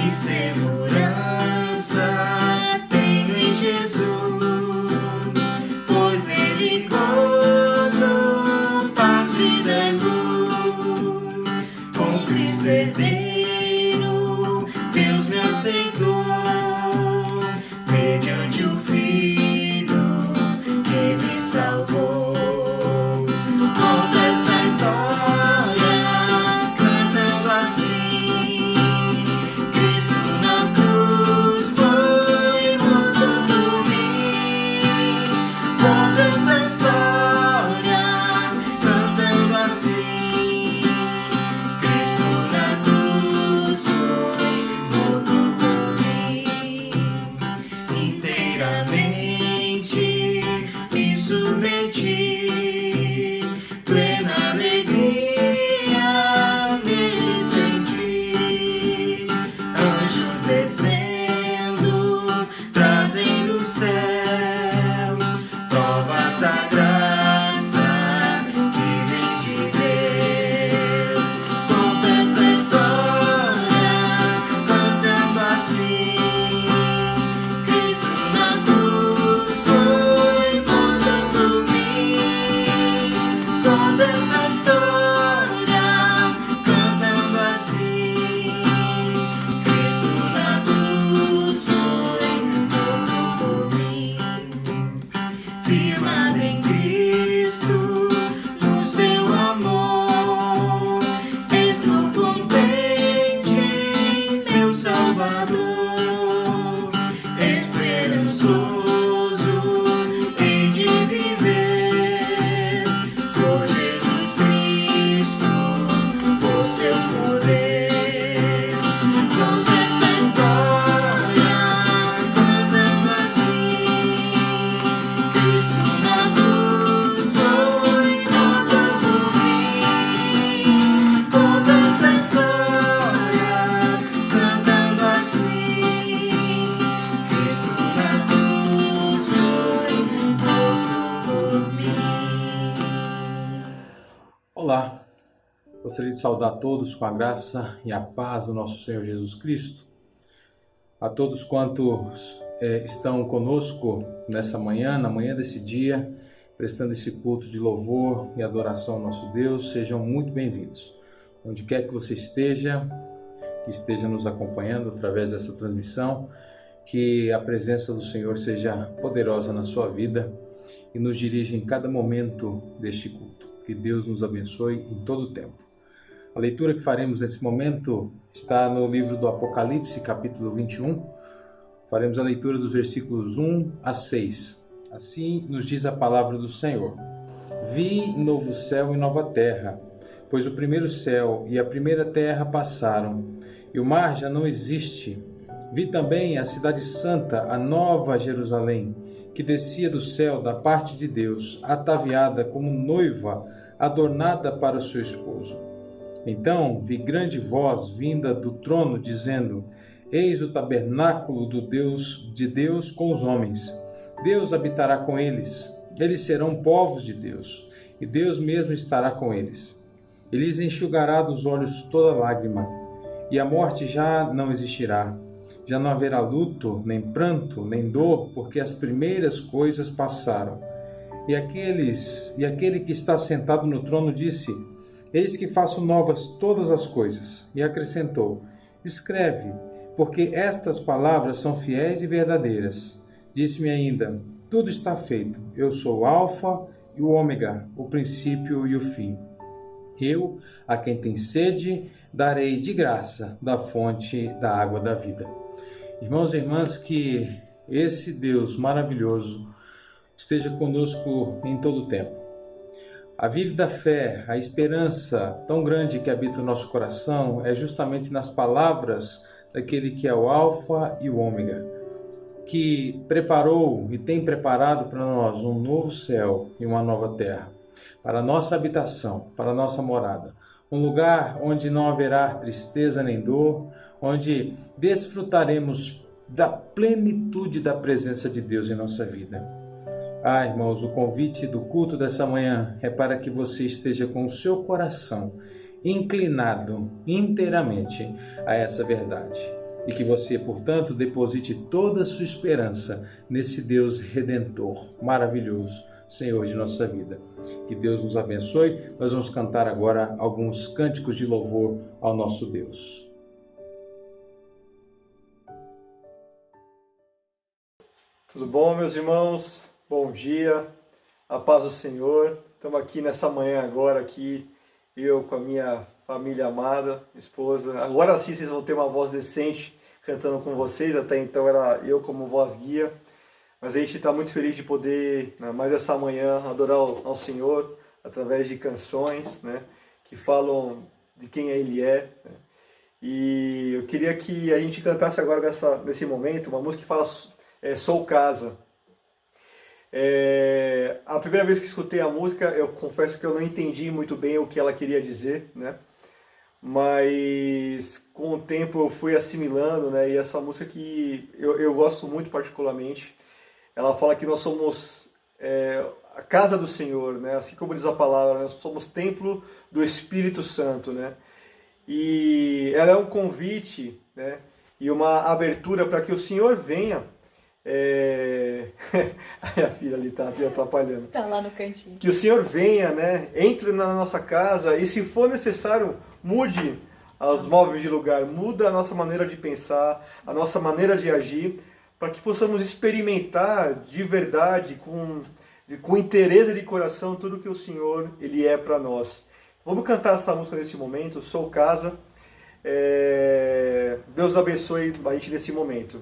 e segurança tenho em Jesus, pois nele gozo, paz, vida e luz. Com Cristo herdeiro, Deus me aceitou, mediante o Filho que me salvou. Conta essa história cantando assim: Cristo na cruz foi morto por mim. Conta essa história cantando assim: Cristo na cruz foi morto por mim. Inteiramente me submeti, plena alegria nele senti. Anjos descendo, trazendo os céus, provas da graça que vem de Deus. Conta essa história cantando assim: Cristo na cruz foi morto por mim. Conta essa história cantando assim: Cristo na cruz foi morto por mim. Firmado em Cristo, no seu amor, estou contente em meu Salvador. Esperançoso hei de viver por Jesus Cristo, por seu poder. Conta essa história cantando assim: Cristo na cruz foi morto por mim. Conta essa história cantando assim: Cristo na cruz foi morto por mim. Olá, gostaria de saudar a todos com a graça e a paz do nosso Senhor Jesus Cristo. A todos quantos estão conosco nessa manhã, na manhã desse dia, prestando esse culto de louvor e adoração ao nosso Deus, sejam muito bem-vindos. Onde quer que você esteja, que esteja nos acompanhando através dessa transmissão, que a presença do Senhor seja poderosa na sua vida e nos dirija em cada momento deste culto. Que Deus nos abençoe em todo o tempo. A leitura que faremos nesse momento está no livro do Apocalipse, capítulo 21. Faremos a leitura dos versículos 1 a 6. Assim nos diz a palavra do Senhor: Vi novo céu e nova terra, pois o primeiro céu e a primeira terra passaram, e o mar já não existe. Vi também a cidade santa, a nova Jerusalém, que descia do céu da parte de Deus, ataviada como noiva, adornada para o seu esposo. Então vi grande voz vinda do trono, dizendo: Eis o tabernáculo de Deus com os homens. Deus habitará com eles. Eles serão povos de Deus, e Deus mesmo estará com eles. E lhes enxugará dos olhos toda lágrima, e a morte já não existirá. Já não haverá luto, nem pranto, nem dor, porque as primeiras coisas passaram. E aquele que está sentado no trono disse: Eis que faço novas todas as coisas. E acrescentou: Escreve, porque estas palavras são fiéis e verdadeiras. Disse-me ainda: Tudo está feito. Eu sou o Alfa e o Ômega, o princípio e o fim. Eu, a quem tem sede, darei de graça da fonte da água da vida. Irmãos e irmãs, que esse Deus maravilhoso esteja conosco em todo o tempo. A vívida fé, a esperança tão grande que habita o nosso coração é justamente nas palavras daquele que é o Alfa e o Ômega, que preparou e tem preparado para nós um novo céu e uma nova terra, para a nossa habitação, para a nossa morada. Um lugar onde não haverá tristeza nem dor, onde desfrutaremos da plenitude da presença de Deus em nossa vida. Irmãos, o convite do culto dessa manhã é para que você esteja com o seu coração inclinado inteiramente a essa verdade. e que você, portanto, deposite toda a sua esperança nesse Deus redentor, maravilhoso, Senhor de nossa vida. Que Deus nos abençoe. Nós vamos cantar agora alguns cânticos de louvor ao nosso Deus. Tudo bom, meus irmãos? Bom dia, a paz do Senhor. Estamos aqui nessa manhã agora, eu com a minha família amada, esposa. Agora sim vocês vão ter uma voz decente cantando com vocês, até então era eu como voz guia. Mas a gente está muito feliz de poder, mais essa manhã, adorar ao Senhor através de canções, né, que falam de quem Ele é. Né? E eu queria que a gente cantasse agora nesse momento uma música que fala Sou Casa. A primeira vez que escutei a música, eu confesso que eu não entendi muito bem o que ela queria dizer, né? Mas com o tempo eu fui assimilando, né? E essa música que eu gosto muito particularmente, ela fala que nós somos a casa do Senhor, né? Assim como diz a palavra, nós somos templo do Espírito Santo, né? E ela é um convite, né? E uma abertura para que o Senhor venha. A filha ali tá me atrapalhando. Tá lá no cantinho. Que o Senhor venha, né? Entre na nossa casa e, se for necessário, mude os móveis de lugar, muda a nossa maneira de pensar, a nossa maneira de agir, para que possamos experimentar de verdade, com interesse de coração, tudo que o Senhor Ele é para nós. Vamos cantar essa música nesse momento, Sou Casa. Deus abençoe a gente nesse momento.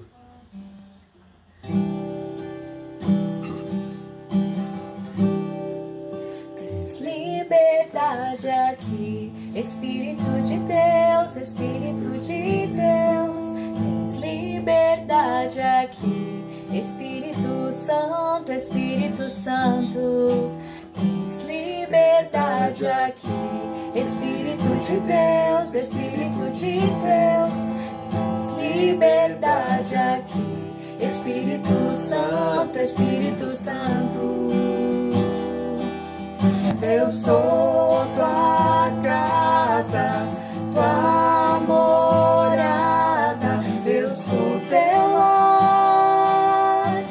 Tens liberdade aqui, Espírito de Deus, Espírito de Deus. Tens liberdade aqui, Espírito Santo, Espírito Santo. Tens liberdade aqui, Espírito de Deus, Espírito de Deus. Tens liberdade aqui, Espírito Santo, Espírito Santo. Eu sou tua casa, tua morada, eu sou teu lar.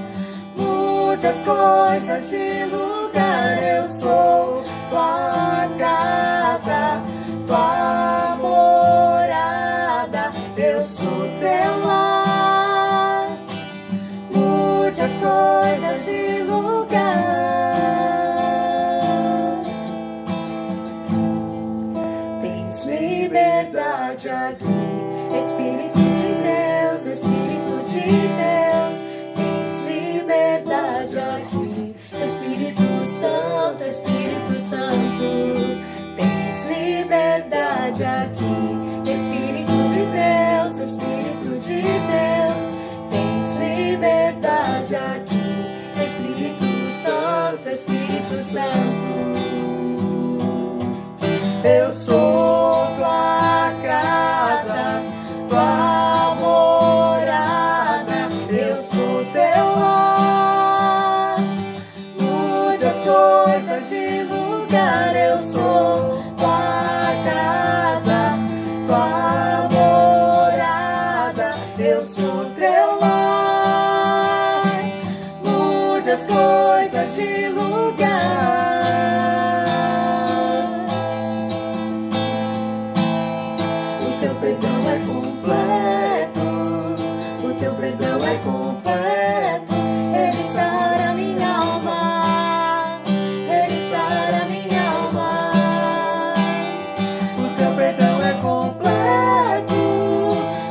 Mude as coisas de lugar, eu sou tua casa, tua morada, eu sou teu lar. Mude as coisas de lugar. Tens liberdade aqui, Espírito de Deus, Espírito de Deus. Tens liberdade aqui, Espírito Santo, Espírito Santo. Tens liberdade aqui, Espírito de Deus, Espírito de Deus. Tens liberdade aqui, Espírito Santo, Espírito Santo. Eu sou tua casa, tua morada, eu sou teu lar. Mude as coisas de lugar, eu sou tua casa, tua morada, eu sou teu lar. Mude as coisas de lugar. O teu perdão é completo, o teu perdão é completo. Ele sara minha alma, ele sara minha alma. O teu perdão é completo,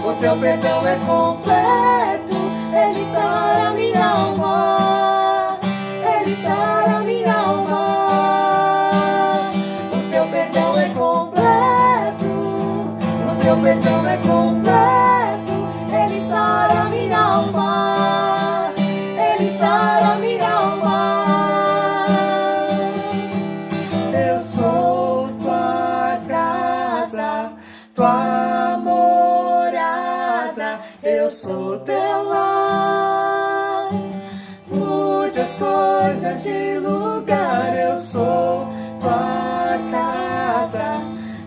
o teu perdão é completo. Ele sara minha alma, ele sara minha alma. O teu perdão é completo, o teu perdão é completo. Ele sara minha alma, ele sara minha alma. Eu sou tua casa, tua morada, eu sou teu lar. Mude as coisas de lugar, eu sou tua casa,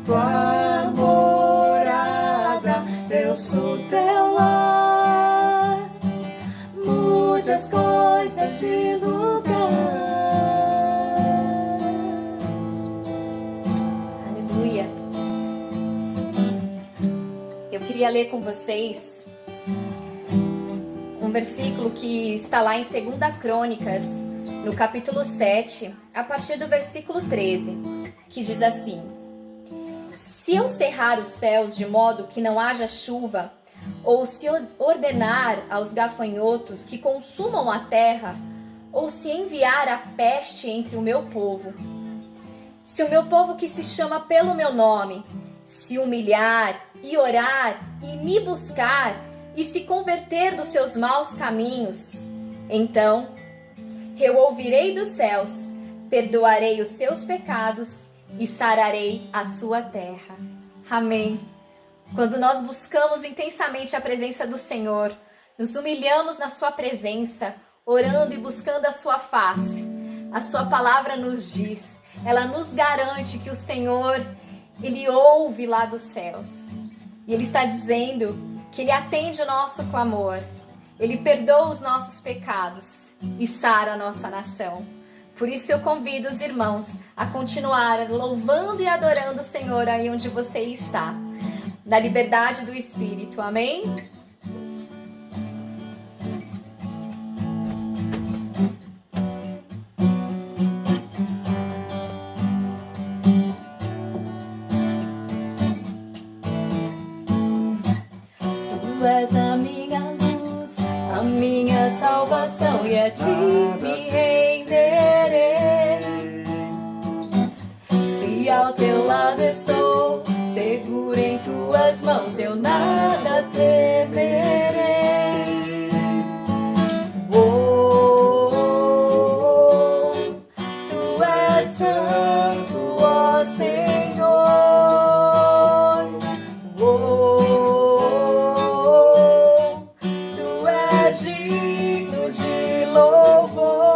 tua morada, eu sou teu lar. queria ler com vocês um versículo que está lá em 2 Crônicas, no capítulo 7, a partir do versículo 13, que diz assim: Se eu cerrar os céus de modo que não haja chuva, ou se ordenar aos gafanhotos que consumam a terra, ou se enviar a peste entre o meu povo, se o meu povo que se chama pelo meu nome se humilhar e orar e me buscar e se converter dos seus maus caminhos, então eu ouvirei dos céus, perdoarei os seus pecados e sararei a sua terra. Amém. Quando nós buscamos intensamente a presença do Senhor, nos humilhamos na sua presença, orando e buscando a sua face, a sua palavra nos diz, ela nos garante que o Senhor, Ele ouve lá dos céus. E Ele está dizendo que Ele atende o nosso clamor, Ele perdoa os nossos pecados e sara a nossa nação. Por isso eu convido os irmãos a continuar louvando e adorando o Senhor aí onde você está, na liberdade do Espírito. Amém? Tu és a minha luz, a minha salvação, e a ti me renderei. Se ao teu lado estou, seguro em tuas mãos, eu nada temerei. Oh, tu és santo, ó Senhor. Oh, tu és digno de louvor.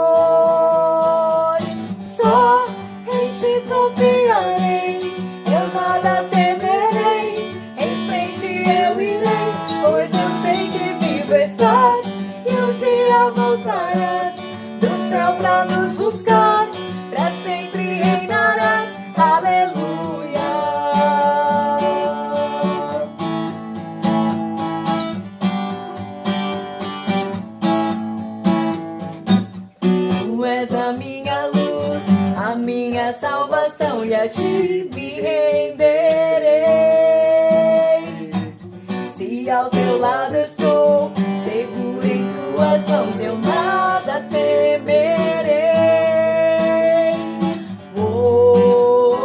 Só em ti confiarei, eu nada temerei. Em frente eu irei, pois eu sei que vivo estás e um dia voltarás do céu pra nos buscar, pra sempre reinarás. Aleluia. Tu és a minha luz, a minha salvação, e a ti me renderei. Se ao teu lado estou, seguro em tuas mãos, eu nada temerei. Oh,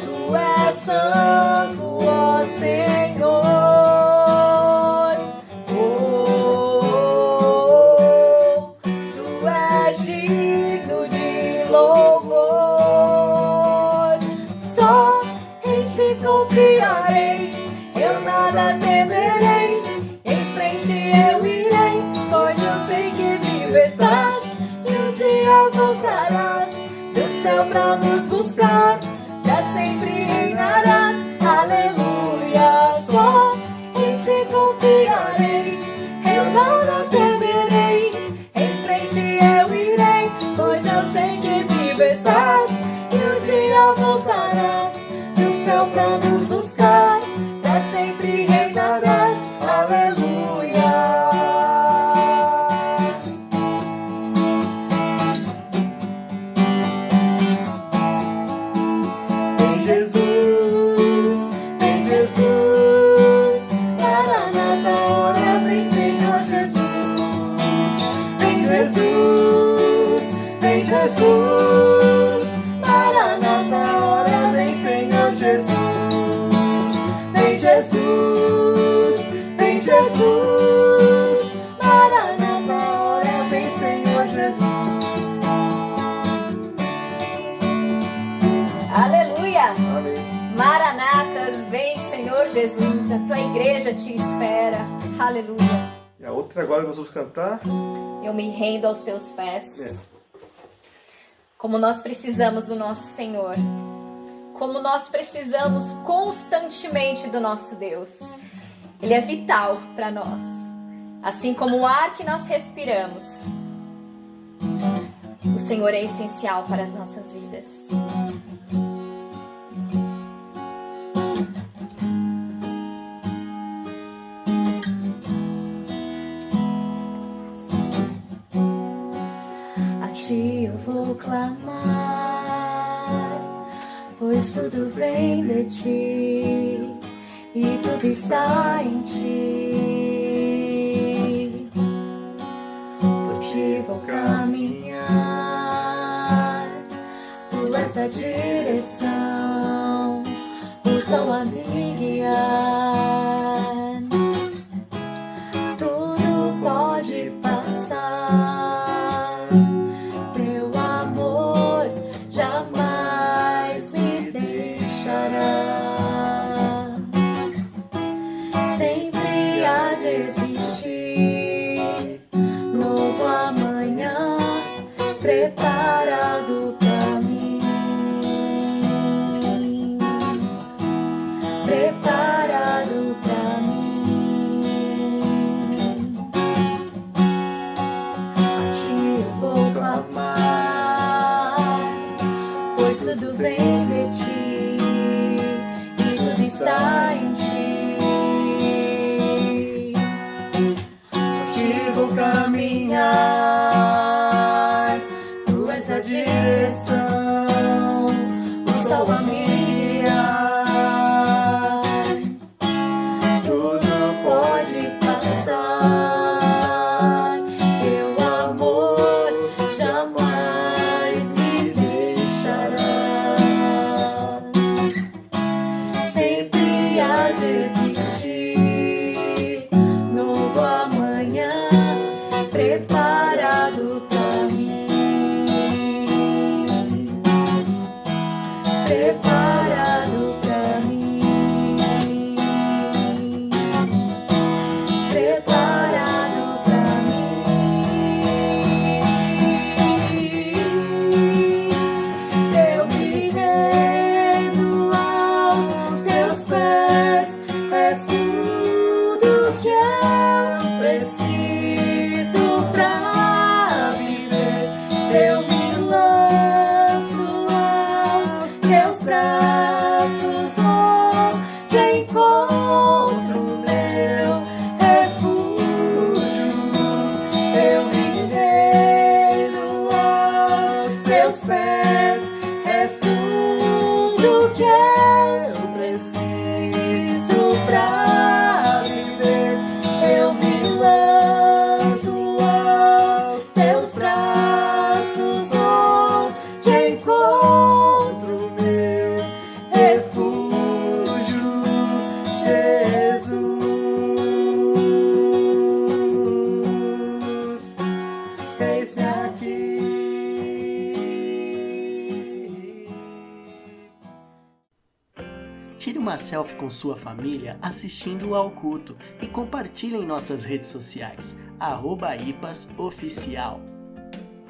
tu és santo, ó Senhor. Oh, tu és digno de louvor. Só em ti confiarei, eu nada temerei. Em frente eu irei, pois eu sei que vivo estás e um dia voltarás do céu pra nos buscar, pra sempre reinarás. Aleluia. Só em ti confiarei, eu nada temerei. Em frente eu irei, pois eu sei que vivo estás e um dia voltarás do céu pra nos buscar, pra sempre reinarás. Aleluia. Vem Jesus, vem Jesus, Maranata, ora vem Senhor Jesus. Vem Jesus, vem Jesus, Maranata, ora vem Senhor Jesus. Vem Jesus, vem Jesus, Maranata, ora vem Senhor Jesus. Aleluia! Amém. Maranatas, vem Senhor Jesus, a tua igreja te espera. Aleluia! E a outra agora que nós vamos cantar. Eu me rendo aos teus pés. É. Como nós precisamos do nosso Senhor. Como nós precisamos constantemente do nosso Deus. Ele é vital para nós. Assim como o ar que nós respiramos. O Senhor é essencial para as nossas vidas. pois tudo vem de ti e tudo está em ti. Por ti vou caminhar, tu és a direção, o sol a me guiar. Tudo pode passar, teu amor jamais me deixará. Sempre há de existir novo amanhã preparado pra mim, preparado pra mim. A ti eu vou clamar, pois tudo vem de ti e tudo está em ti. Por ti vou caminhar, tu és a direção, o sol a me guiar. Tudo pode passar, teu amor jamais me deixará. Sempre há de existir novo amanhã preparado pra mim, preparado pra mim, preparado pra mim. Eu me rendo aos teus pés, és tudo que eu preciso pra viver. Eu me lanço aos teus braços, onde encontro meu refúgio. Eu me rendo aos teus pés, és tudo que eu preciso pra viver. Eu me lanço aos teus braços, onde encontro meu refúgio, Jesus. Eis-me aqui. Tire uma selfie com sua família assistindo ao culto e compartilhe em nossas redes sociais, @ipasoficial.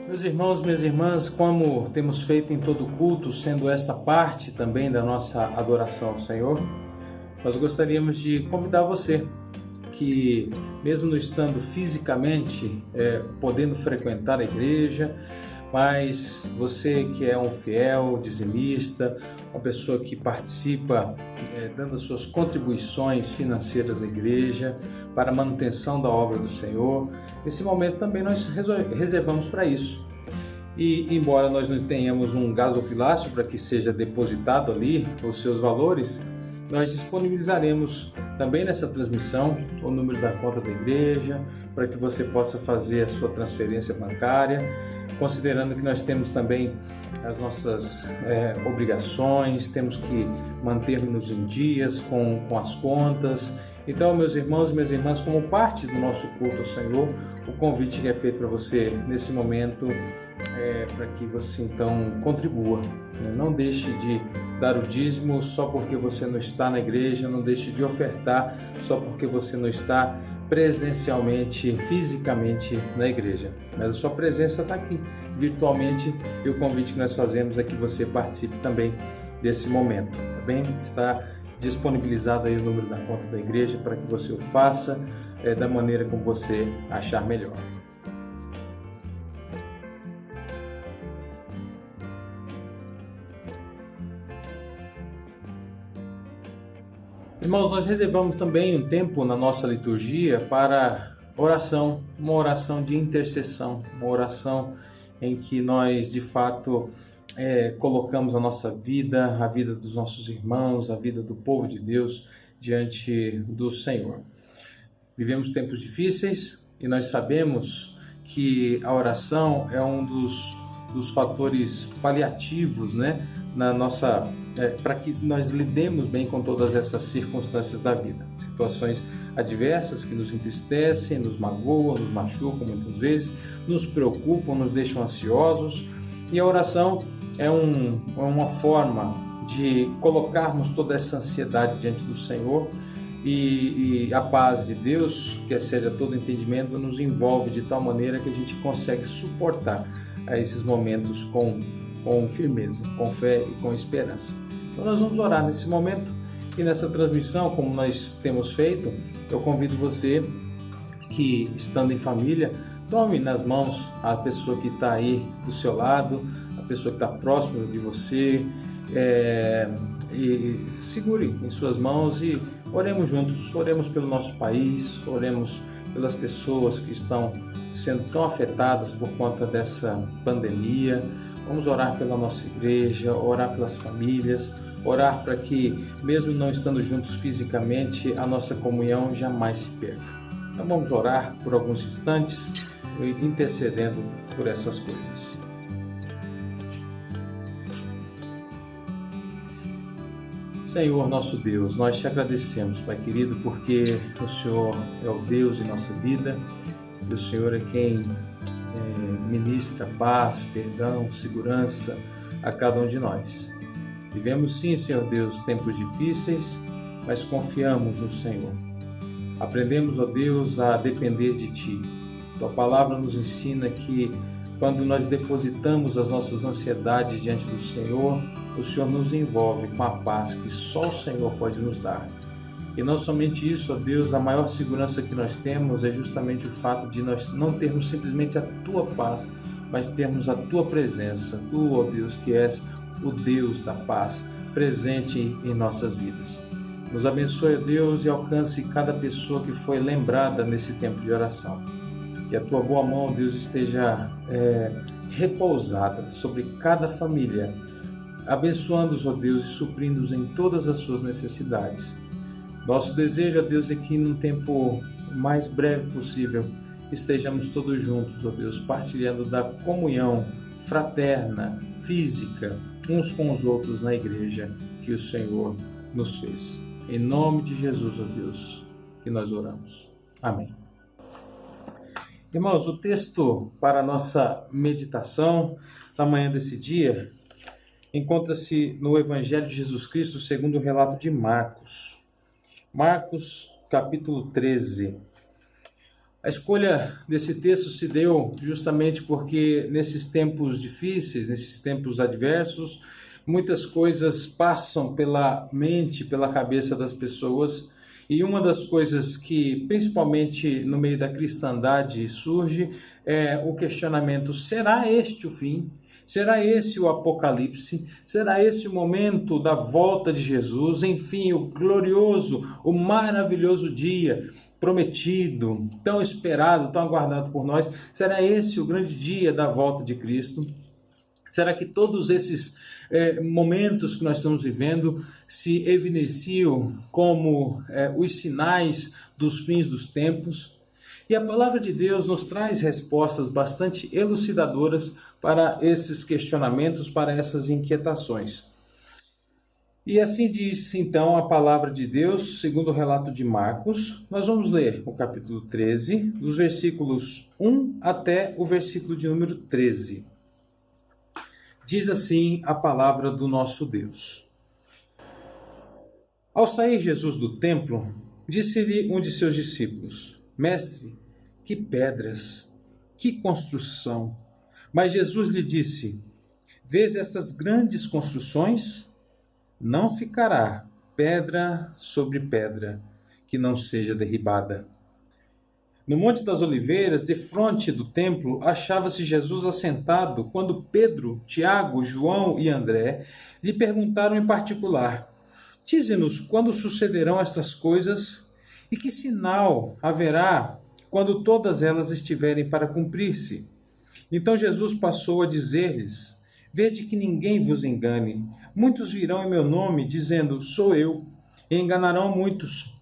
Meus irmãos, minhas irmãs, como temos feito em todo culto, sendo esta parte também da nossa adoração ao Senhor, nós gostaríamos de convidar você que, mesmo não estando fisicamente podendo frequentar a igreja, mas você que é um fiel dizimista, uma pessoa que participa dando as suas contribuições financeiras à igreja para a manutenção da obra do Senhor, esse momento também nós reservamos para isso. E embora nós não tenhamos um gasofilácio para que seja depositado ali os seus valores, nós disponibilizaremos também nessa transmissão o número da conta da igreja para que você possa fazer a sua transferência bancária, considerando que nós temos também as nossas obrigações, temos que manter-nos em dias com as contas. Então, meus irmãos e minhas irmãs, como parte do nosso culto ao Senhor, o convite que é feito para você nesse momento para que você então contribua. Não deixe de dar o dízimo só porque você não está na igreja, não deixe de ofertar só porque você não está presencialmente, fisicamente na igreja. Mas a sua presença está aqui, virtualmente, e o convite que nós fazemos é que você participe também desse momento, tá bem? Está disponibilizado aí o número da conta da igreja para que você o faça da maneira como você achar melhor. Irmãos, nós reservamos também um tempo na nossa liturgia para oração, uma oração de intercessão, uma oração em que nós, de fato, colocamos a nossa vida, a vida dos nossos irmãos, a vida do povo de Deus diante do Senhor. Vivemos tempos difíceis e nós sabemos que a oração é um dos fatores paliativos, né, na nossa para que nós lidemos bem com todas essas circunstâncias da vida, situações adversas que nos entristecem, nos magoam, nos machucam muitas vezes, nos preocupam, nos deixam ansiosos, e a oração é uma forma de colocarmos toda essa ansiedade diante do Senhor, e a paz de Deus, que excede a todo entendimento, nos envolve de tal maneira que a gente consegue suportar a esses momentos com firmeza, com fé e com esperança. Então nós vamos orar nesse momento, e nessa transmissão, como nós temos feito, eu convido você que, estando em família, tome nas mãos a pessoa que está aí do seu lado, a pessoa que está próxima de você, e segure em suas mãos e oremos juntos, oremos pelo nosso país, oremos pelas pessoas que estão sendo tão afetadas por conta dessa pandemia. Vamos orar pela nossa igreja, orar pelas famílias, orar para que, mesmo não estando juntos fisicamente, a nossa comunhão jamais se perca. Então vamos orar por alguns instantes, intercedendo por essas coisas. Senhor, nosso Deus, nós te agradecemos, Pai querido, porque o Senhor é o Deus de nossa vida, e o Senhor é quem ministra paz, perdão, segurança a cada um de nós. Vivemos sim, Senhor Deus, tempos difíceis, mas confiamos no Senhor. Aprendemos, ó Deus, a depender de Ti. Tua palavra nos ensina que quando nós depositamos as nossas ansiedades diante do Senhor, o Senhor nos envolve com a paz que só o Senhor pode nos dar. E não somente isso, ó Deus, a maior segurança que nós temos é justamente o fato de nós não termos simplesmente a Tua paz, mas termos a Tua presença. Tu, ó Deus, que és o Deus da paz, presente em nossas vidas. Nos abençoe, ó Deus, e alcance cada pessoa que foi lembrada nesse tempo de oração. Que a Tua boa mão, Deus, esteja repousada sobre cada família, abençoando-os, ó Deus, e suprindo-os em todas as suas necessidades. Nosso desejo, ó Deus, é que num tempo mais breve possível estejamos todos juntos, ó Deus, partilhando da comunhão fraterna, física, uns com os outros na igreja que o Senhor nos fez. Em nome de Jesus, ó Deus, que nós oramos. Amém. Irmãos, o texto para a nossa meditação na manhã desse dia encontra-se no Evangelho de Jesus Cristo segundo o relato de Marcos. Marcos, capítulo 13. A escolha desse texto se deu justamente porque nesses tempos difíceis, nesses tempos adversos, muitas coisas passam pela mente, pela cabeça das pessoas, e uma das coisas que, principalmente no meio da cristandade, surge é o questionamento: será este o fim? Será esse o Apocalipse? Será esse o momento da volta de Jesus? Enfim, o glorioso, o maravilhoso dia prometido, tão esperado, tão aguardado por nós. Será esse o grande dia da volta de Cristo? Será que todos esses momentos que nós estamos vivendo se evidenciam como os sinais dos fins dos tempos? E a palavra de Deus nos traz respostas bastante elucidadoras para esses questionamentos, para essas inquietações. E assim diz então a palavra de Deus, segundo o relato de Marcos. Nós vamos ler o capítulo 13, dos versículos 1 até o versículo de número 13. Diz assim a palavra do nosso Deus. Ao sair Jesus do templo, disse-lhe um de seus discípulos: Mestre, que pedras, que construção! Mas Jesus lhe disse: Vês essas grandes construções? Não ficará pedra sobre pedra que não seja derribada. No Monte das Oliveiras, defronte do templo, achava-se Jesus assentado, quando Pedro, Tiago, João e André lhe perguntaram em particular: Dize-nos quando sucederão estas coisas e que sinal haverá quando todas elas estiverem para cumprir-se? Então Jesus passou a dizer-lhes: Vede que ninguém vos engane. Muitos virão em meu nome, dizendo, sou eu, e enganarão muitos.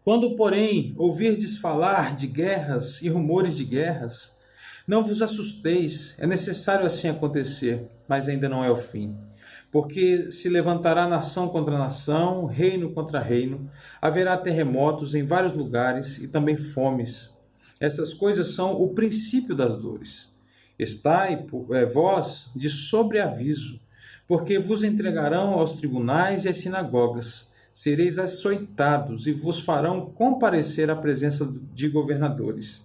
Quando, porém, ouvirdes falar de guerras e rumores de guerras, não vos assusteis, é necessário assim acontecer, mas ainda não é o fim. Porque se levantará nação contra nação, reino contra reino, haverá terremotos em vários lugares e também fomes. Essas coisas são o princípio das dores. Estai, vós, de sobreaviso, porque vos entregarão aos tribunais e às sinagogas. Sereis açoitados e vos farão comparecer à presença de governadores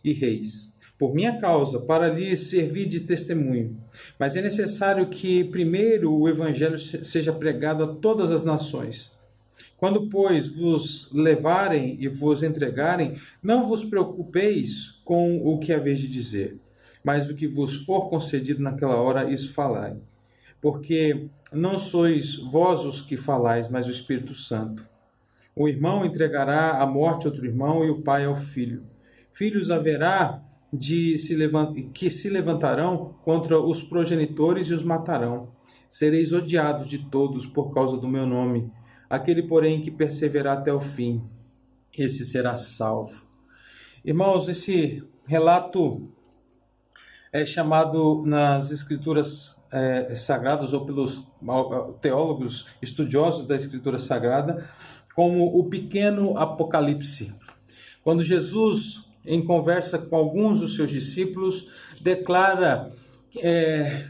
e reis, por minha causa, para lhes servir de testemunho. Mas é necessário que primeiro o evangelho seja pregado a todas as nações. Quando, pois, vos levarem e vos entregarem, não vos preocupeis com o que haveis de dizer, mas o que vos for concedido naquela hora, isso falai. Porque não sois vós os que falais, mas o Espírito Santo. O irmão entregará à morte outro irmão e o pai ao filho. Filhos haverá que se levantarão contra os progenitores e os matarão. Sereis odiados de todos por causa do meu nome. Aquele, porém, que perseverar até o fim, esse será salvo. Irmãos, esse relato é chamado nas Escrituras sagradas, ou pelos teólogos estudiosos da Escritura Sagrada, como o pequeno Apocalipse. Quando Jesus, em conversa com alguns dos seus discípulos, declara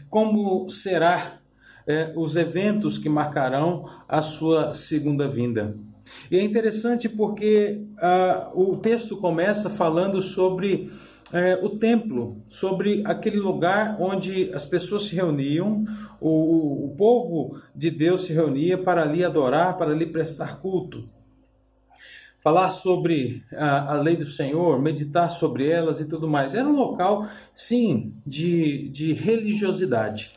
como será os eventos que marcarão a sua segunda vinda. E é interessante porque o texto começa falando sobre o templo, sobre aquele lugar onde as pessoas se reuniam, o povo de Deus se reunia para ali adorar, para ali prestar culto. Falar sobre a lei do Senhor, meditar sobre elas e tudo mais. Era um local, sim, de religiosidade.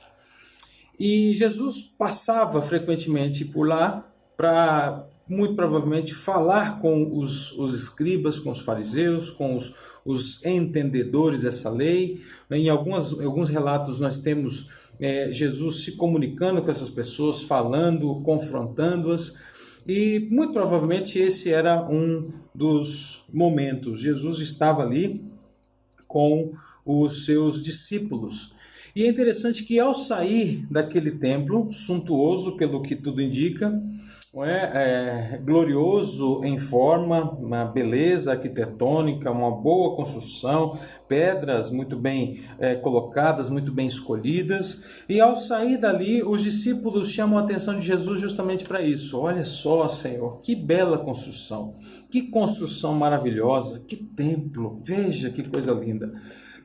E Jesus passava frequentemente por lá para, muito provavelmente, falar com os escribas, com os fariseus, com os entendedores dessa lei. Em alguns relatos nós temos Jesus se comunicando com essas pessoas, falando, confrontando-as. E muito provavelmente esse era um dos momentos. Jesus estava ali com os seus discípulos. E é interessante que ao sair daquele templo, suntuoso pelo que tudo indica, glorioso em forma, uma beleza arquitetônica, uma boa construção, pedras muito bem colocadas, muito bem escolhidas. E ao sair dali, os discípulos chamam a atenção de Jesus justamente para isso. Olha só, Senhor, que bela construção, que construção maravilhosa, que templo, veja que coisa linda.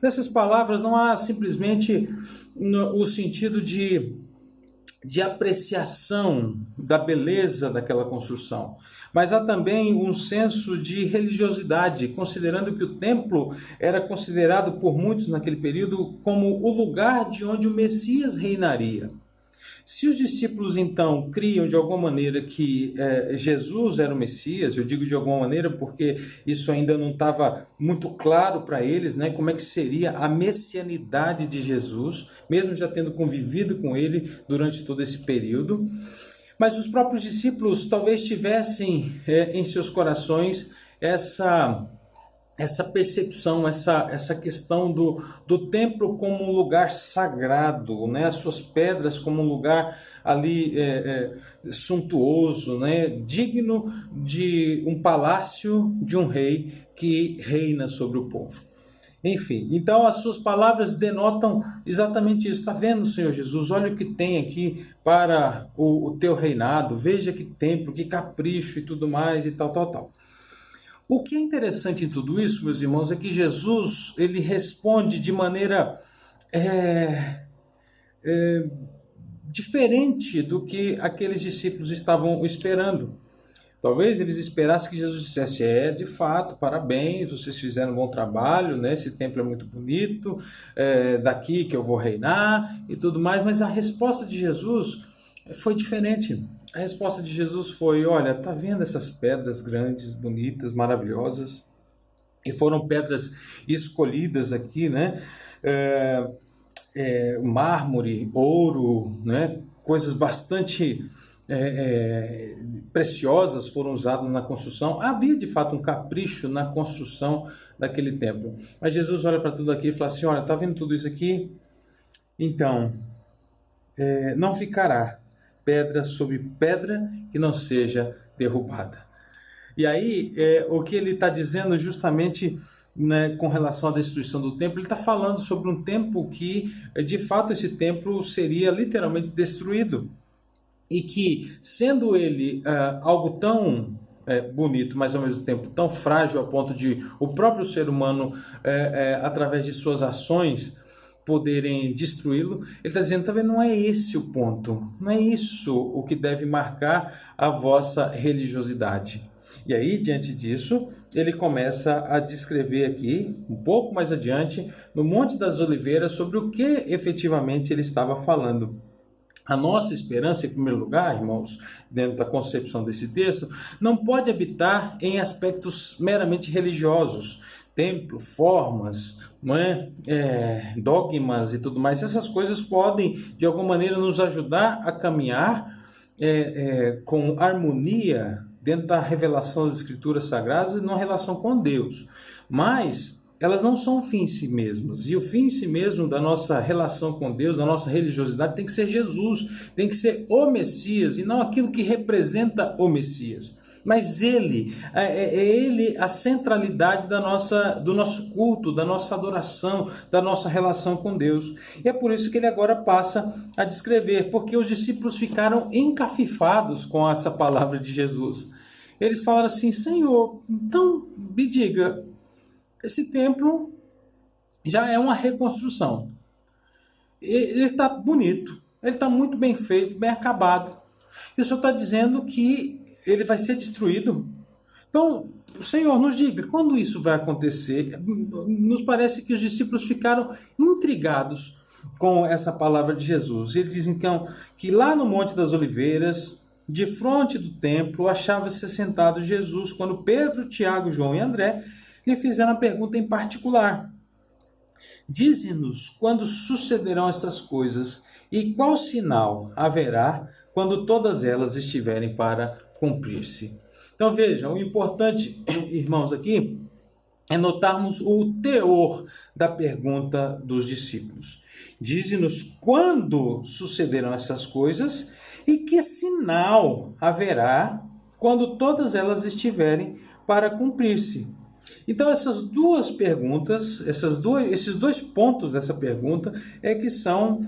Nessas palavras não há simplesmente o sentido de apreciação da beleza daquela construção, mas há também um senso de religiosidade, considerando que o templo era considerado por muitos naquele período como o lugar de onde o Messias reinaria. Se os discípulos, então, criam de alguma maneira que Jesus era o Messias, eu digo de alguma maneira porque isso ainda não estava muito claro para eles, né, como é que seria a messianidade de Jesus, mesmo já tendo convivido com ele durante todo esse período. Mas os próprios discípulos talvez tivessem em seus corações essa percepção, essa questão do templo como um lugar sagrado, né? As suas pedras como um lugar ali suntuoso, né? Digno de um palácio de um rei que reina sobre o povo. Enfim, então as suas palavras denotam exatamente isso. Está vendo, Senhor Jesus? Olha o que tem aqui para o teu reinado. Veja que templo, que capricho e tudo mais e tal. O que é interessante em tudo isso, meus irmãos, é que Jesus ele responde de maneira diferente do que aqueles discípulos estavam esperando. Talvez eles esperassem que Jesus dissesse, de fato, parabéns, vocês fizeram um bom trabalho, né? Esse templo é muito bonito, daqui que eu vou reinar e tudo mais, mas a resposta de Jesus foi diferente. A resposta de Jesus foi, olha, tá vendo essas pedras grandes, bonitas, maravilhosas? E foram pedras escolhidas aqui, né? mármore, ouro, né? Coisas bastante preciosas foram usadas na construção. Havia de fato um capricho na construção daquele templo. Mas Jesus olha para tudo aqui e fala assim: olha, está vendo tudo isso aqui? Então, não ficará pedra sobre pedra que não seja derrubada. E aí, o que ele está dizendo justamente, né, com relação à destruição do templo, ele está falando sobre um tempo que, de fato, esse templo seria literalmente destruído. E que, sendo ele algo tão bonito, mas ao mesmo tempo tão frágil, a ponto de o próprio ser humano, através de suas ações, poderem destruí-lo, ele está dizendo também: não é esse o ponto, não é isso o que deve marcar a vossa religiosidade. E aí, diante disso, ele começa a descrever aqui, um pouco mais adiante, no Monte das Oliveiras, sobre o que efetivamente ele estava falando. A nossa esperança, em primeiro lugar, irmãos, dentro da concepção desse texto, não pode habitar em aspectos meramente religiosos, templo, formas, não é? Dogmas e tudo mais. Essas coisas podem, de alguma maneira, nos ajudar a caminhar com harmonia dentro da revelação das Escrituras Sagradas e numa relação com Deus. Mas elas não são um fim em si mesmas. E o fim em si mesmo da nossa relação com Deus, da nossa religiosidade, tem que ser Jesus, tem que ser o Messias, e não aquilo que representa o Messias. Mas Ele, Ele a centralidade do nosso culto, da nossa adoração, da nossa relação com Deus. E é por isso que ele agora passa a descrever, porque os discípulos ficaram encafifados com essa palavra de Jesus. Eles falaram assim: Senhor, então me diga, esse templo já é uma reconstrução. Ele está bonito, ele está muito bem feito, bem acabado. E o Senhor está dizendo que ele vai ser destruído. Então, Senhor, nos diga, quando isso vai acontecer? Nos parece que os discípulos ficaram intrigados com essa palavra de Jesus. Ele diz então que lá no Monte das Oliveiras, de frente do templo, achava-se assentado Jesus, quando Pedro, Tiago, João e André lhe fizeram a pergunta em particular: dize-nos quando sucederão estas coisas e qual sinal haverá quando todas elas estiverem para cumprir-se. Então vejam, o importante, irmãos, aqui é notarmos o teor da pergunta dos discípulos. Dize-nos quando sucederão essas coisas e que sinal haverá quando todas elas estiverem para cumprir-se. Então essas duas perguntas, esses dois pontos dessa pergunta que são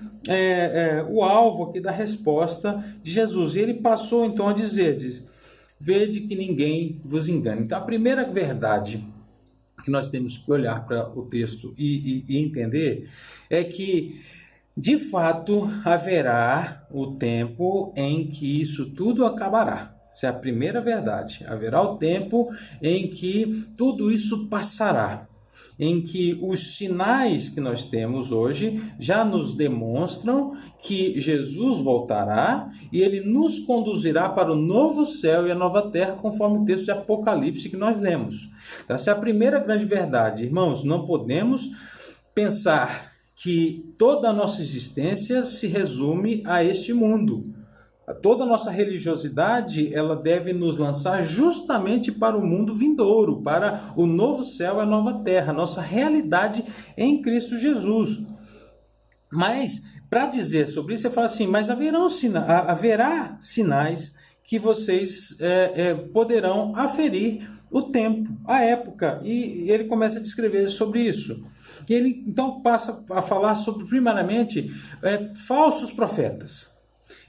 o alvo aqui da resposta de Jesus. E ele passou então a dizer: vede que ninguém vos engane. Então a primeira verdade que nós temos que olhar para o texto e entender é que, de fato, haverá o tempo em que isso tudo acabará. Essa é a primeira verdade. Haverá o tempo em que tudo isso passará, em que os sinais que nós temos hoje já nos demonstram que Jesus voltará e ele nos conduzirá para o novo céu e a nova terra, conforme o texto de Apocalipse que nós lemos. Então, essa é a primeira grande verdade. Irmãos, não podemos pensar que toda a nossa existência se resume a este mundo. Toda a nossa religiosidade, ela deve nos lançar justamente para o mundo vindouro, para o novo céu e a nova terra, nossa realidade em Cristo Jesus. Mas, para dizer sobre isso, você fala assim: mas haverá sinais que vocês poderão aferir o tempo, a época. E ele começa a descrever sobre isso. E ele então passa a falar sobre, primariamente, falsos profetas.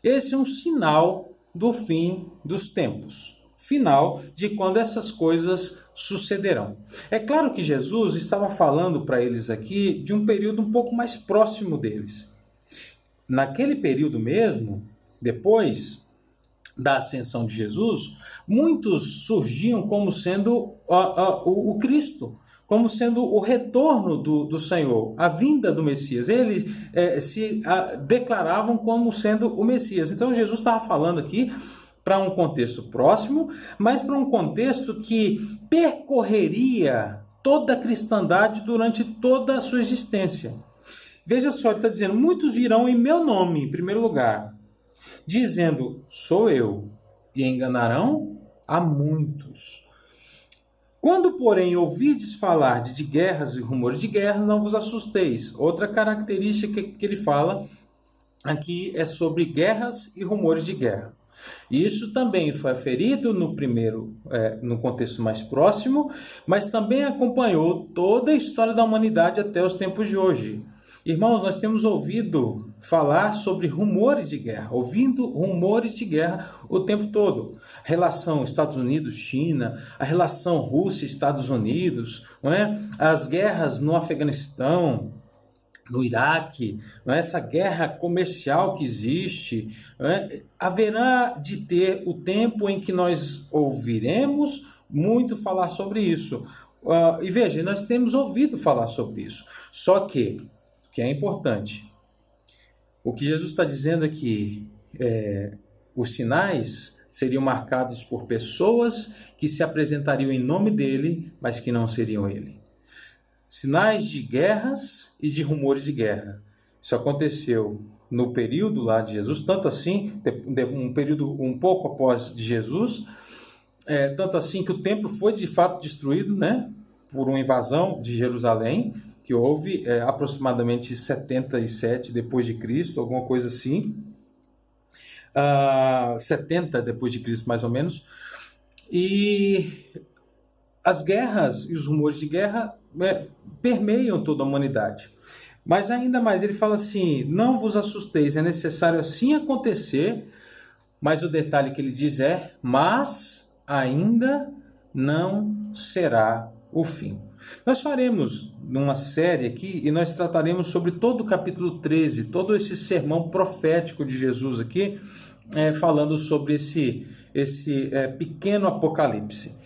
Esse é um sinal do fim dos tempos, final de quando essas coisas sucederão. É claro que Jesus estava falando para eles aqui de um período um pouco mais próximo deles. Naquele período mesmo, depois da ascensão de Jesus, muitos surgiam como sendo o Cristo, como sendo o retorno do Senhor, a vinda do Messias. Eles se declaravam como sendo o Messias. Então Jesus estava falando aqui para um contexto próximo, mas para um contexto que percorreria toda a cristandade durante toda a sua existência. Veja só, ele está dizendo, muitos virão em meu nome, em primeiro lugar, dizendo, sou eu, e enganarão a muitos. Quando, porém, ouvides falar de guerras e rumores de guerra, não vos assusteis. Outra característica que ele fala aqui é sobre guerras e rumores de guerra. Isso também foi aferido no primeiro, no contexto mais próximo, mas também acompanhou toda a história da humanidade até os tempos de hoje. Irmãos, nós temos ouvido falar sobre rumores de guerra, ouvindo rumores de guerra o tempo todo. A relação Estados Unidos-China, a relação Rússia-Estados Unidos, não é? As guerras no Afeganistão, no Iraque, não é? Essa guerra comercial que existe, não é? Haverá de ter o tempo em que nós ouviremos muito falar sobre isso. E veja, nós temos ouvido falar sobre isso. Só que é importante, o que Jesus está dizendo aqui, os sinais seriam marcados por pessoas que se apresentariam em nome dele, mas que não seriam ele. Sinais de guerras e de rumores de guerra. Isso aconteceu no período lá de Jesus, tanto assim, um período um pouco após de Jesus, tanto assim que o templo foi de fato destruído, né, por uma invasão de Jerusalém, que houve aproximadamente 77 depois de Cristo, alguma coisa assim, 70 depois de Cristo mais ou menos, e as guerras e os rumores de guerra permeiam toda a humanidade. Mas ainda mais, ele fala assim, não vos assusteis, é necessário assim acontecer, mas o detalhe que ele diz mas ainda não será o fim. Nós faremos uma série aqui e nós trataremos sobre todo o capítulo 13, todo esse sermão profético de Jesus aqui, falando sobre esse pequeno apocalipse.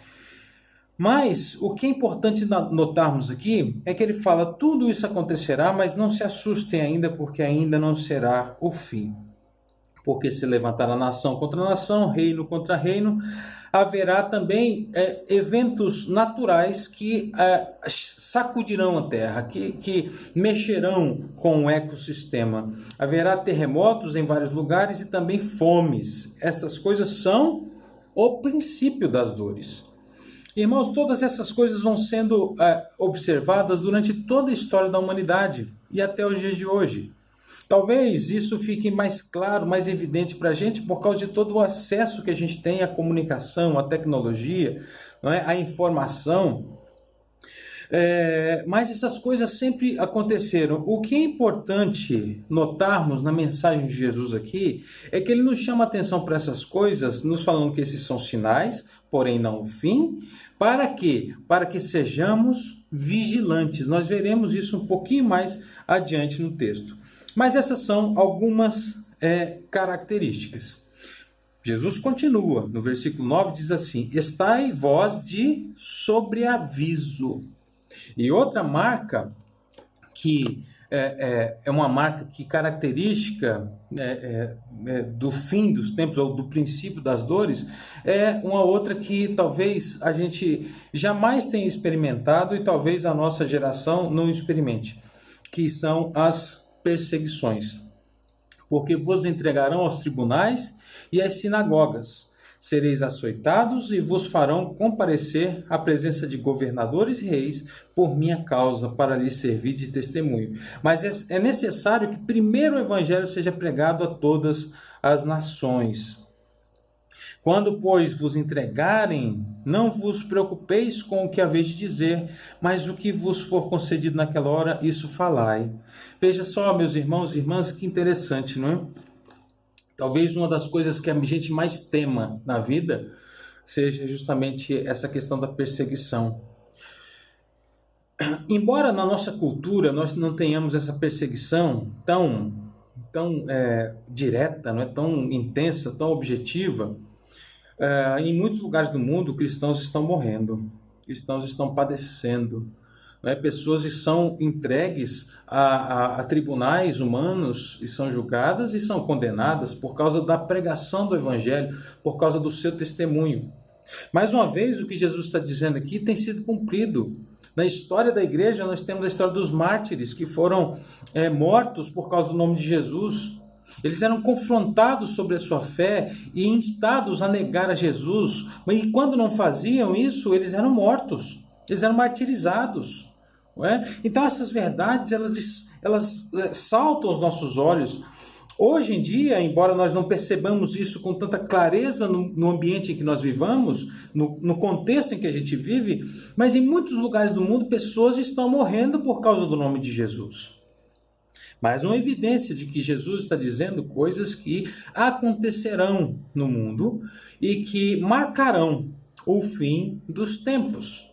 Mas o que é importante notarmos aqui é que ele fala, tudo isso acontecerá, mas não se assustem ainda, porque ainda não será o fim. Porque se levantará nação contra nação, reino contra reino, haverá também eventos naturais que sacudirão a terra, que mexerão com o ecossistema. Haverá terremotos em vários lugares e também fomes. Estas coisas são o princípio das dores. Irmãos, todas essas coisas vão sendo observadas durante toda a história da humanidade e até os dias de hoje. Talvez isso fique mais claro, mais evidente para a gente por causa de todo o acesso que a gente tem à comunicação, à tecnologia, não é? À informação. Mas essas coisas sempre aconteceram. O que é importante notarmos na mensagem de Jesus aqui é que ele nos chama a atenção para essas coisas, nos falando que esses são sinais, porém não o fim. Para quê? Para que sejamos vigilantes. Nós veremos isso um pouquinho mais adiante no texto. Mas essas são algumas características. Jesus continua, no versículo 9 diz assim, estai vós de sobreaviso. E outra marca que é uma marca que característica do fim dos tempos ou do princípio das dores, é uma outra que talvez a gente jamais tenha experimentado e talvez a nossa geração não experimente, que são as perseguições. Porque vos entregarão aos tribunais e às sinagogas. Sereis açoitados e vos farão comparecer à presença de governadores e reis por minha causa, para lhes servir de testemunho. Mas é necessário que primeiro o evangelho seja pregado a todas as nações. Quando, pois, vos entregarem, não vos preocupeis com o que haveis de dizer, mas o que vos for concedido naquela hora, isso falai. Veja só, meus irmãos e irmãs, que interessante, não é? Talvez uma das coisas que a gente mais tema na vida seja justamente essa questão da perseguição. Embora na nossa cultura nós não tenhamos essa perseguição tão direta, não é? Tão intensa, tão objetiva, em muitos lugares do mundo cristãos estão morrendo, cristãos estão padecendo. Pessoas são entregues a tribunais humanos e são julgadas e são condenadas por causa da pregação do evangelho, por causa do seu testemunho. Mais uma vez, o que Jesus está dizendo aqui tem sido cumprido. Na história da igreja, nós temos a história dos mártires que foram mortos por causa do nome de Jesus. Eles eram confrontados sobre a sua fé e instados a negar a Jesus. E quando não faziam isso, eles eram mortos, eles eram martirizados. Não é? Então essas verdades, elas saltam aos nossos olhos. Hoje em dia, embora nós não percebamos isso com tanta clareza no ambiente em que nós vivamos, no contexto em que a gente vive, mas em muitos lugares do mundo, pessoas estão morrendo por causa do nome de Jesus. Mais uma evidência de que Jesus está dizendo coisas que acontecerão no mundo e que marcarão o fim dos tempos.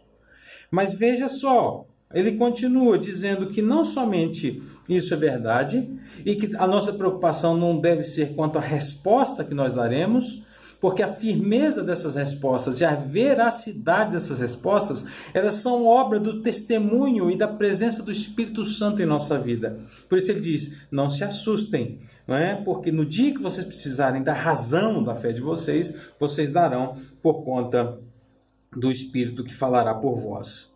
Mas veja só, ele continua dizendo que não somente isso é verdade e que a nossa preocupação não deve ser quanto à resposta que nós daremos, porque a firmeza dessas respostas e a veracidade dessas respostas, elas são obra do testemunho e da presença do Espírito Santo em nossa vida. Por isso ele diz, não se assustem, não é? Porque no dia que vocês precisarem da razão da fé de vocês, vocês darão por conta do Espírito que falará por vós.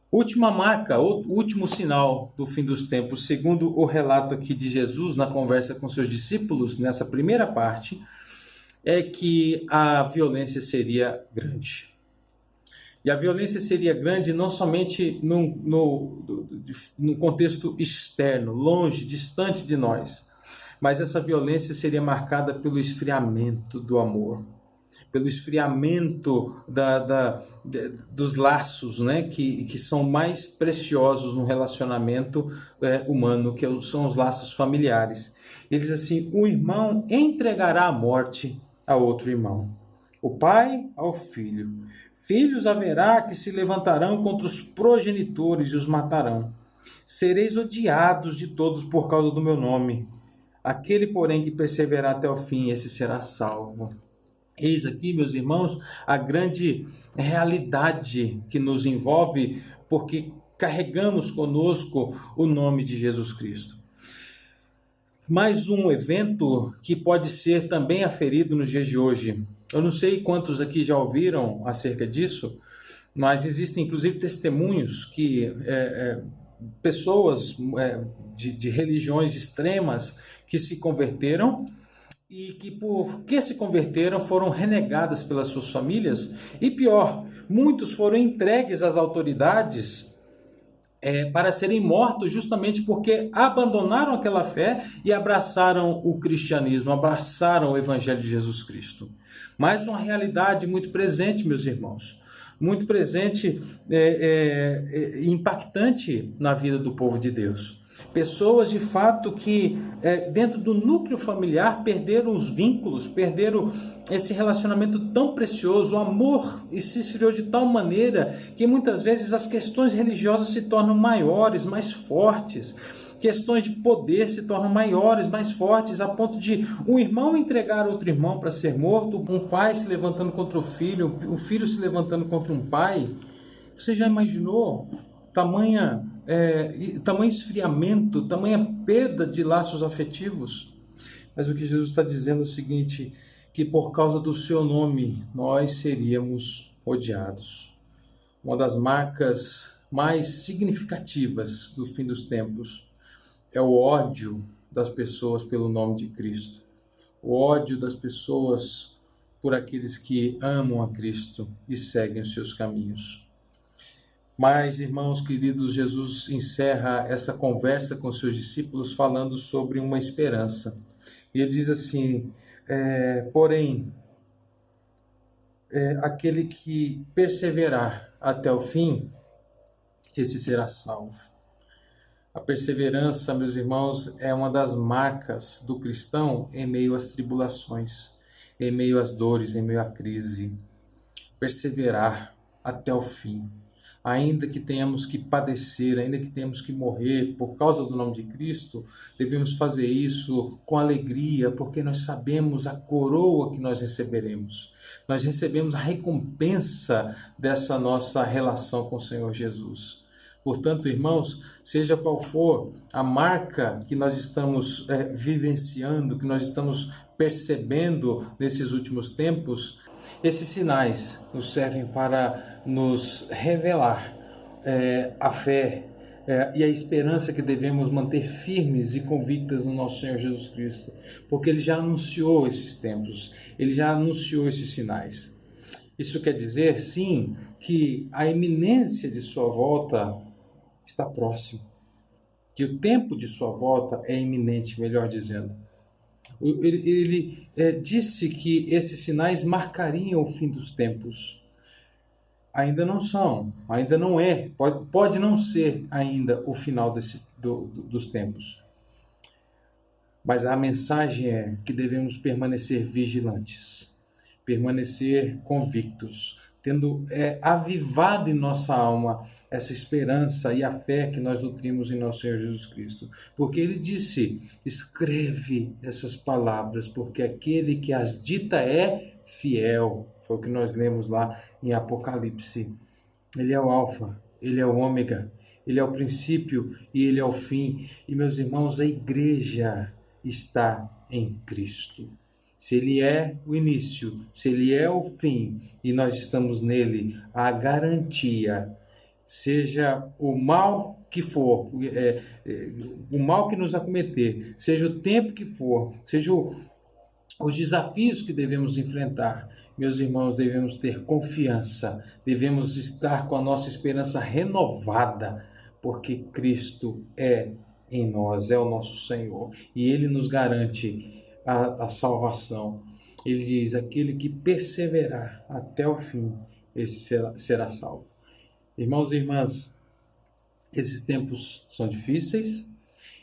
Última marca, o último sinal do fim dos tempos, segundo o relato aqui de Jesus na conversa com seus discípulos, nessa primeira parte, é que a violência seria grande. E a violência seria grande não somente no contexto externo, longe, distante de nós, mas essa violência seria marcada pelo esfriamento do amor, pelo esfriamento dos laços, né, que são mais preciosos no relacionamento humano, que são os laços familiares. Ele diz assim, o irmão entregará a morte a outro irmão, o pai ao filho. Filhos haverá que se levantarão contra os progenitores e os matarão. Sereis odiados de todos por causa do meu nome. Aquele, porém, que perseverar até o fim, esse será salvo. Eis aqui, meus irmãos, a grande realidade que nos envolve, porque carregamos conosco o nome de Jesus Cristo. Mais um evento que pode ser também aferido nos dias de hoje. Eu não sei quantos aqui já ouviram acerca disso, mas existem inclusive testemunhos que pessoas de religiões extremas que se converteram e que, porque se converteram, foram renegadas pelas suas famílias. E pior, muitos foram entregues às autoridades para serem mortos justamente porque abandonaram aquela fé e abraçaram o cristianismo, abraçaram o evangelho de Jesus Cristo. Mas uma realidade muito presente, meus irmãos, muito presente e impactante na vida do povo de Deus. Pessoas, de fato, que dentro do núcleo familiar perderam os vínculos, perderam esse relacionamento tão precioso, o amor, e se esfriou de tal maneira que muitas vezes as questões religiosas se tornam maiores, mais fortes. Questões de poder se tornam maiores, mais fortes, a ponto de um irmão entregar outro irmão para ser morto, um pai se levantando contra o filho, um filho se levantando contra um pai. Você já imaginou tamanho esfriamento, tamanha perda de laços afetivos? Mas o que Jesus está dizendo é o seguinte, que por causa do seu nome nós seríamos odiados. Uma das marcas mais significativas do fim dos tempos é o ódio das pessoas pelo nome de Cristo. O ódio das pessoas por aqueles que amam a Cristo e seguem os seus caminhos. Mas, irmãos queridos, Jesus encerra essa conversa com seus discípulos falando sobre uma esperança. E ele diz assim, porém, aquele que perseverar até o fim, esse será salvo. A perseverança, meus irmãos, é uma das marcas do cristão em meio às tribulações, em meio às dores, em meio à crise. Perseverar até o fim. Ainda que tenhamos que padecer, ainda que tenhamos que morrer por causa do nome de Cristo, devemos fazer isso com alegria, porque nós sabemos a coroa que nós receberemos. Nós recebemos a recompensa dessa nossa relação com o Senhor Jesus. Portanto, irmãos, seja qual for a marca que nós estamos vivenciando, que nós estamos percebendo nesses últimos tempos, esses sinais nos servem para nos revelar a fé e a esperança que devemos manter firmes e convictas no nosso Senhor Jesus Cristo, porque Ele já anunciou esses tempos, Ele já anunciou esses sinais. Isso quer dizer, sim, que a iminência de sua volta está próximo, que o tempo de sua volta é iminente, melhor dizendo. Ele disse que esses sinais marcariam o fim dos tempos. Ainda não são, ainda não é, pode não ser ainda o final dos tempos. Mas a mensagem é que devemos permanecer vigilantes, permanecer convictos, tendo avivado em nossa alma essa esperança e a fé que nós nutrimos em nosso Senhor Jesus Cristo. Porque Ele disse, escreve essas palavras, porque aquele que as dita é fiel. Foi o que nós lemos lá em Apocalipse. Ele é o Alfa, Ele é o Ômega, Ele é o princípio e Ele é o fim. E, meus irmãos, a igreja está em Cristo. Se Ele é o início, se Ele é o fim, e nós estamos nele, a garantia, seja o mal que for, o mal que nos acometer, seja o tempo que for, seja os desafios que devemos enfrentar, meus irmãos, devemos ter confiança, devemos estar com a nossa esperança renovada, porque Cristo é em nós, é o nosso Senhor, e Ele nos garante a salvação. Ele diz, aquele que perseverar até o fim, esse será salvo. Irmãos e irmãs, esses tempos são difíceis,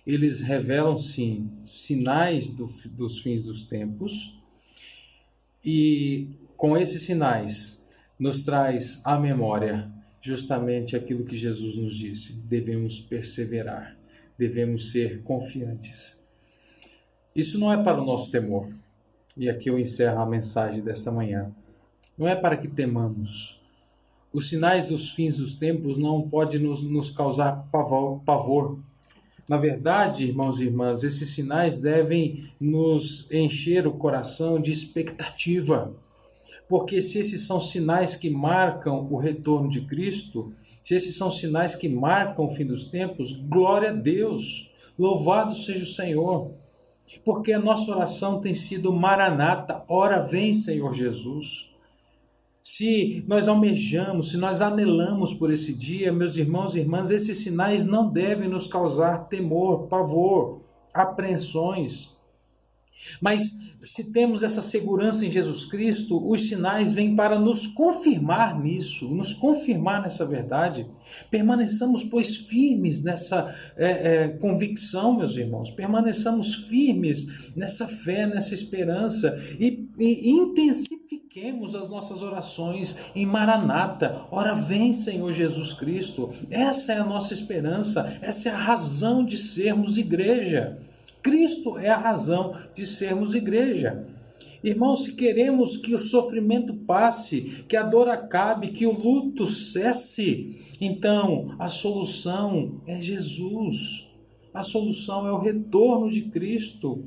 eles revelam, sim, sinais dos fins dos tempos, e com esses sinais nos traz à memória justamente aquilo que Jesus nos disse, devemos perseverar, devemos ser confiantes. Isso não é para o nosso temor, e aqui eu encerro a mensagem desta manhã, não é para que temamos. Os sinais dos fins dos tempos não podem nos causar pavor. Na verdade, irmãos e irmãs, esses sinais devem nos encher o coração de expectativa. Porque se esses são sinais que marcam o retorno de Cristo, se esses são sinais que marcam o fim dos tempos, glória a Deus, louvado seja o Senhor. Porque a nossa oração tem sido Maranata, ora vem Senhor Jesus. Se nós almejamos, se nós anelamos por esse dia, meus irmãos e irmãs, esses sinais não devem nos causar temor, pavor, apreensões. Mas se temos essa segurança em Jesus Cristo, os sinais vêm para nos confirmar nisso, nos confirmar nessa verdade. Permaneçamos, pois, firmes nessa convicção, meus irmãos. Permaneçamos firmes nessa fé, nessa esperança e intensifiquemos as nossas orações em Maranata. Ora vem, Senhor Jesus Cristo. Essa é a nossa esperança, essa é a razão de sermos igreja. Cristo é a razão de sermos igreja. Irmãos, se queremos que o sofrimento passe, que a dor acabe, que o luto cesse, então a solução é Jesus. A solução é o retorno de Cristo.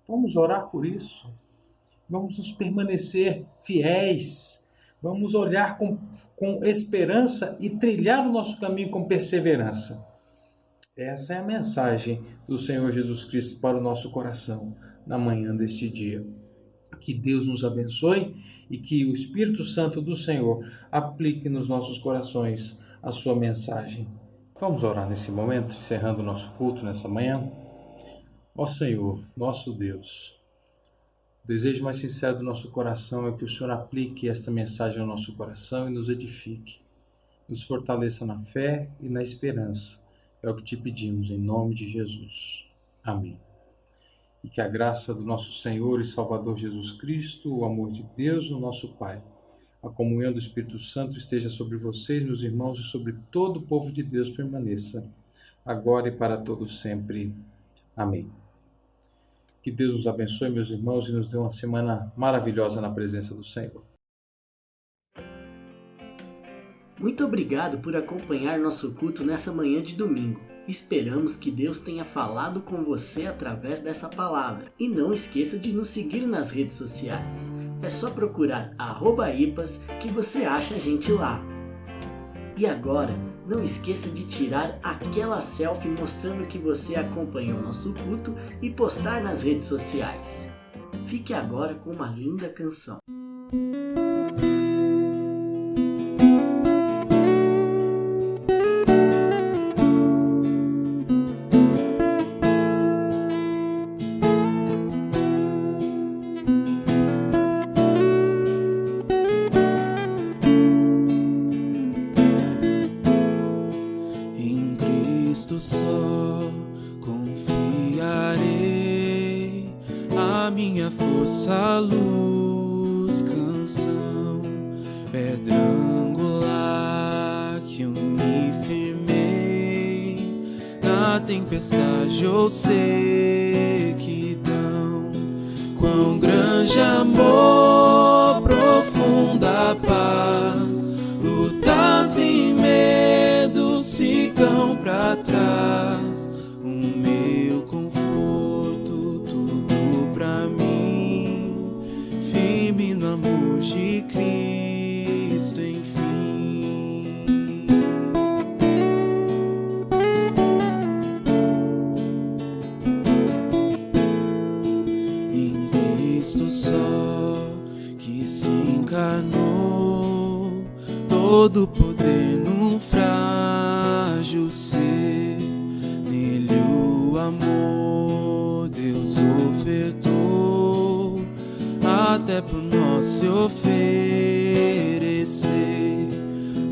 Vamos orar por isso. Vamos nos permanecer fiéis. Vamos olhar com esperança e trilhar o nosso caminho com perseverança. Essa é a mensagem do Senhor Jesus Cristo para o nosso coração na manhã deste dia. Que Deus nos abençoe e que o Espírito Santo do Senhor aplique nos nossos corações a sua mensagem. Vamos orar nesse momento, encerrando o nosso culto nessa manhã. Ó Senhor, nosso Deus, o desejo mais sincero do nosso coração é que o Senhor aplique esta mensagem ao nosso coração e nos edifique, nos fortaleça na fé e na esperança. É o que te pedimos, em nome de Jesus. Amém. E que a graça do nosso Senhor e Salvador Jesus Cristo, o amor de Deus, o nosso Pai, a comunhão do Espírito Santo esteja sobre vocês, meus irmãos, e sobre todo o povo de Deus permaneça, agora e para todos sempre. Amém. Que Deus nos abençoe, meus irmãos, e nos dê uma semana maravilhosa na presença do Senhor. Muito obrigado por acompanhar nosso culto nessa manhã de domingo. Esperamos que Deus tenha falado com você através dessa palavra. E não esqueça de nos seguir nas redes sociais. É só procurar @ipas que você acha a gente lá. E agora, não esqueça de tirar aquela selfie mostrando que você acompanhou nosso culto e postar nas redes sociais. Fique agora com uma linda canção. Só confiarei, a minha força, luz, canção, pedra angular que eu me firmei na tempestade ou sequidão. Quão grande amor, profunda paz, lutas e medos ficam pra trás. O meu conforto, tudo pra mim, firme no amor de Cristo, enfim. Em Cristo só, que se encarnou, todo o poder num frágil ser, nele o amor Deus ofertou, até por nós se oferecer.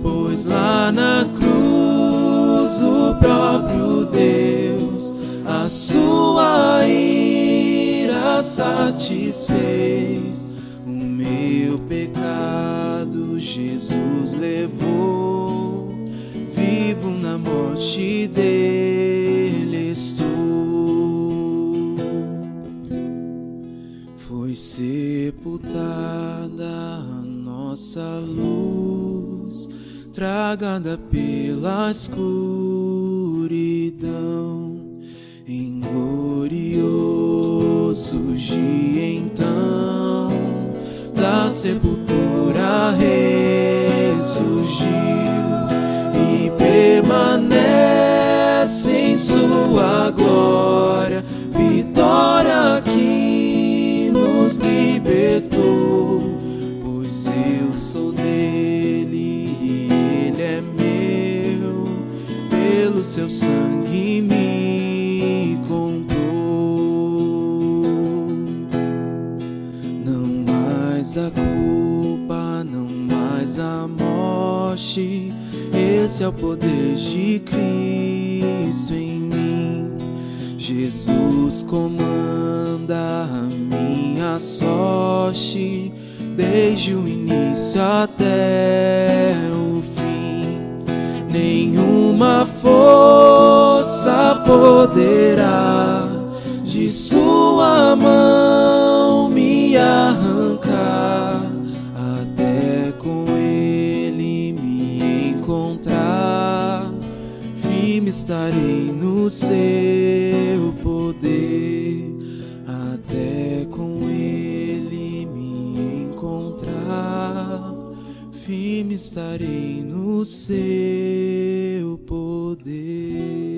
Pois lá na cruz o próprio Deus a sua ira satisfez. O meu pecado Jesus levou, vivo na morte dele estou. Foi sepultada a nossa luz, tragada pela escuridão. Em glorioso dia então, da sepultura ressurgiu e permanece em sua glória, vitória que nos libertou. Pois eu sou dele e ele é meu, pelo seu sangue me comprou. Não mais a culpa, não mais a morte, esse é o poder de Cristo em mim. Jesus comanda a minha sorte, desde o início até o fim. Nenhuma força poderá de sua mão me arrancar, até com ele me encontrar. Firme estarei no seu poder, até com ele me encontrar. Firme estarei no seu poder.